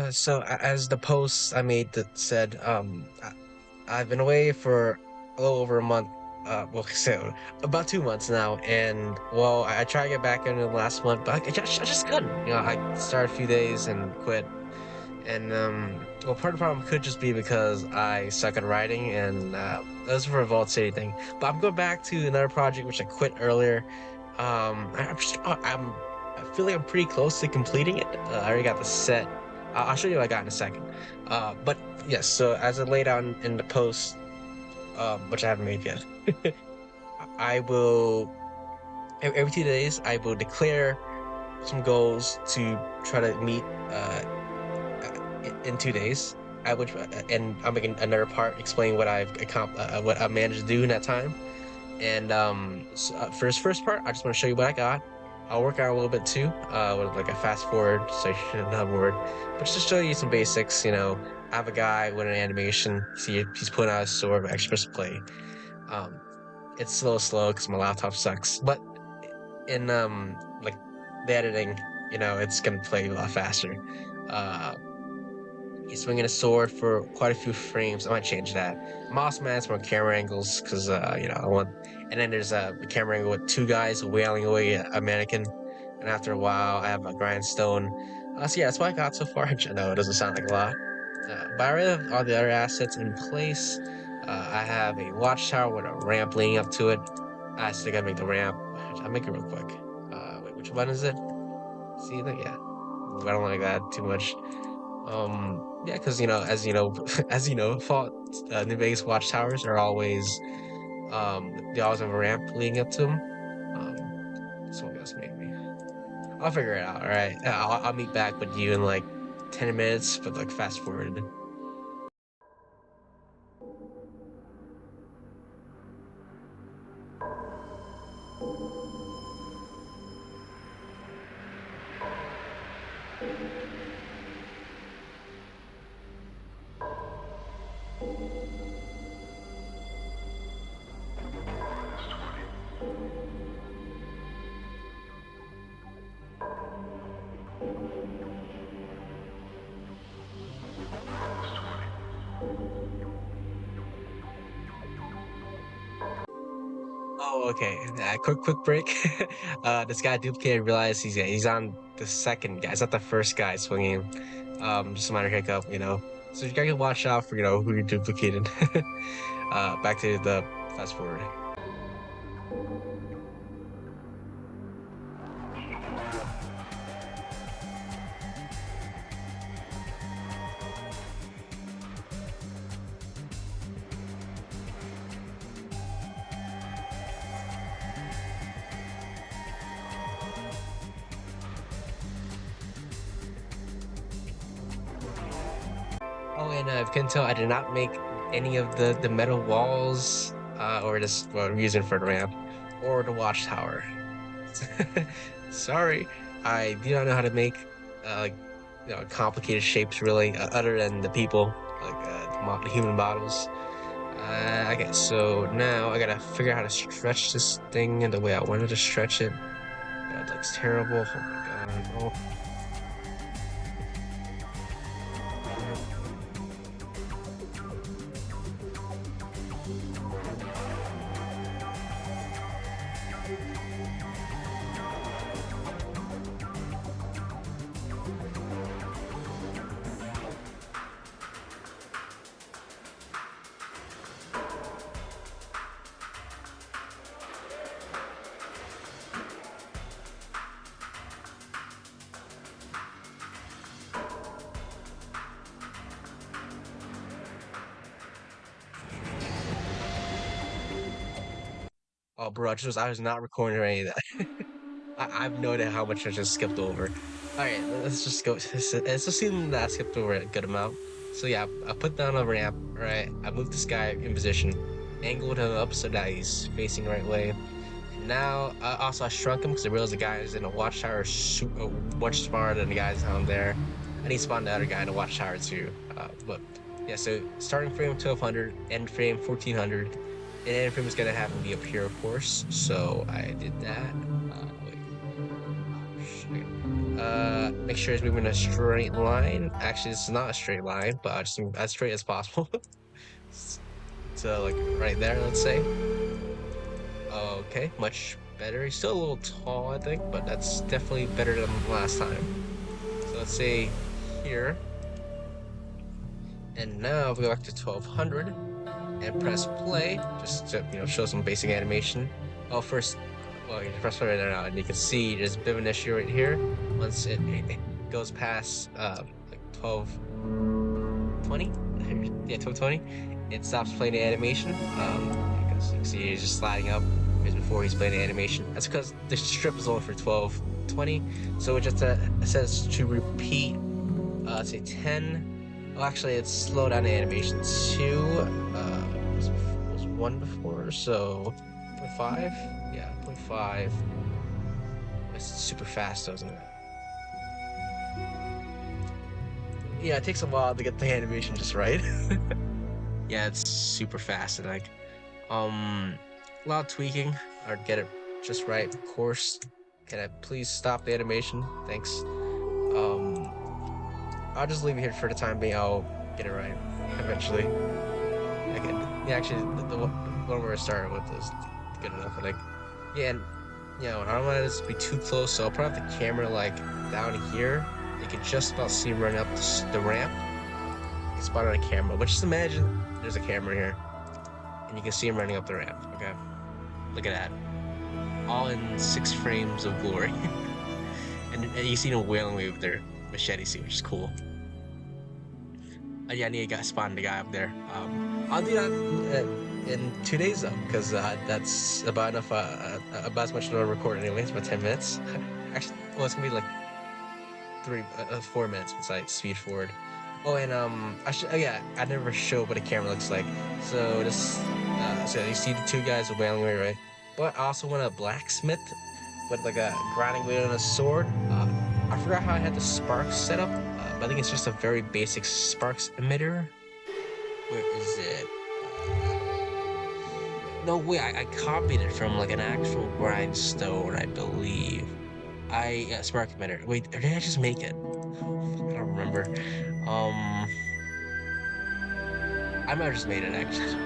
As the post I made that said, I've been away for a little over a month. Well, so about 2 months now, and well, I tried to get back in the last month, but I just couldn't. I started a few days and quit. And well, part of the problem could just be because I suck at writing, and that was for a Vault City thing. But I'm going back to another project which I quit earlier. I feel like I'm pretty close to completing it. I already got the set. I'll show you what I got in a second. But yes, so as I laid out in the post, which I haven't made yet, I will every 2 days I will declare some goals to try to meet in 2 days. And I'm making another part explaining what what I managed to do in that time. And for this first part, I just want to show you what I got. I'll work out a little bit too, with like a fast forward, so you shouldn't have word. But just to show you some basics, I have a guy with an animation. See, he's putting out a sword of express play. Um, it's a little slow because my laptop sucks. But in like the editing, it's gonna play a lot faster. Uh, He's swinging a sword for quite a few frames. I might change that. Moss Man's more camera angles because I want. And then there's a camera angle with two guys wailing away a mannequin. And after a while, I have a grindstone. So yeah, that's what I got so far. I know it doesn't sound like a lot, but I really have all the other assets in place. I have a watchtower with a ramp leading up to it. I still gotta make the ramp. I'll make it real quick. Wait, which one is it? See that? Yeah. I don't like that too much. Yeah, because as you know, Fault New Vegas watchtowers are always they always have a ramp leading up to them. Someone else made me. I'll figure it out. All right, I'll meet back with you in like 10 minutes, but like fast forward. Oh, okay. Quick break. This guy duplicated. Realized he's on the second guy. It's not the first guy swinging. Just a minor hiccup. So you gotta watch out for who you duplicated. Back to the fast forward. Oh, and if you can tell, I did not make any of the metal walls, or this well, reason for the ramp, or the watchtower. Sorry, I do not know how to make like complicated shapes really, other than the people, like the human models. Okay, so now I gotta figure out how to stretch this thing in the way I wanted to stretch it. That looks terrible. Oh my god. Oh. Oh, bro, I was not recording or any of that. I have no idea how much I just skipped over. All right, let's just go. Let's assume that I skipped over a good amount. So yeah, I put down a ramp. All right, I moved this guy in position, angled him up so that he's facing the right way. Now, also I shrunk him because I realized the guy is in a watchtower much smarter than the guys down there. I need to spawn the other guy in a watchtower too. But yeah, so starting frame 1200, end frame 1400. And end frame is gonna have to be up here, of course. So I did that. Wait. Oh, shit. Make sure it's moving in a straight line. Actually, it's not a straight line, but I just move as straight as possible. So like right there, let's say. Okay, much better. He's still a little tall, I think, but that's definitely better than last time. So let's say here, and now if we go back to 1200 and press play, just to show some basic animation. Oh, first, well, you press play right now, and you can see there's a bit of an issue right here. Once it goes past like 1220, yeah, 1220, it stops playing the animation. Because you can see he's just sliding up. Because before he's playing the animation. That's because the strip is only for 1220, so it just says to repeat. Let's say 10. Oh, actually, it's slow down the animation. 2 was 1 before, so 0.5. Yeah, 0.5. It's super fast, doesn't it? Yeah, it takes a while to get the animation just right. Yeah, it's super fast and like a lot of tweaking or get it just right. Of course, can I please stop the animation? Thanks. Um, I'll just leave it here for the time being. I'll get it right eventually. Okay, yeah, actually, the one where I started with is good enough. I think. Yeah, and I don't want this to be too close, so I'll probably have the camera like down here. You can just about see him running up the ramp. You spot on a camera, but just imagine there's a camera here, and you can see him running up the ramp. Okay, look at that, all in 6 frames of glory, and you see them wailing away with their machete suit, which is cool. Yeah, I need to spot the guy up there. I'll do that in 2 days though, because that's about enough. About as much as I'll record anyway. It's about 10 minutes. Actually, well, it's gonna be like 4 minutes once I speed forward. Oh, and I should. Oh, yeah, I never show what a camera looks like. So this, so you see the two guys wailing away, right? But I also want a blacksmith with like a grinding wheel and a sword. I forgot how I had the sparks set up, but I think it's just a very basic sparks emitter. Where is it? No, wait, I copied it from like an actual grindstone, I believe. Spark emitter. Wait, or did I just make it? I don't remember. Um, I might have just made it actually.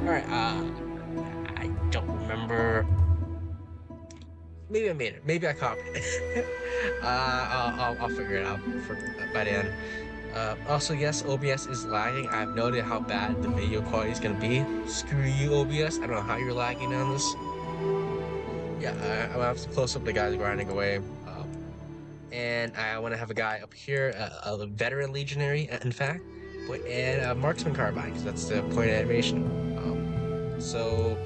All right. I don't remember. Maybe I made it. Maybe I copied it. I'll figure it out by the end. Also, yes, OBS is lagging. I have no idea how bad the video quality is gonna be. Screw you, OBS. I don't know how you're lagging on this. Yeah, I'm gonna have to close up the guys grinding away. And I want to have a guy up here, a veteran legionary, in fact, and a marksman carbine, because that's the point of animation. So,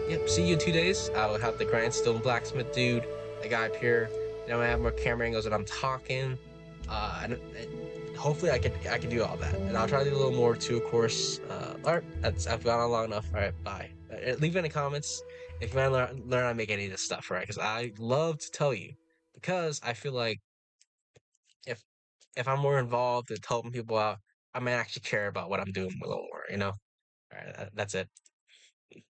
yep, see you in 2 days. I'll have the grindstone blacksmith dude, the guy up here. Then I have more camera angles that I'm talking. And hopefully I can do all that. And I'll try to do a little more too, of course. All right, I've gone on long enough. All right, bye. Leave in the comments if you want to learn how to make any of this stuff, right? Because I love to tell you. Because I feel like if if I'm more involved in helping people out, I might actually care about what I'm doing a little more. All right, that's it.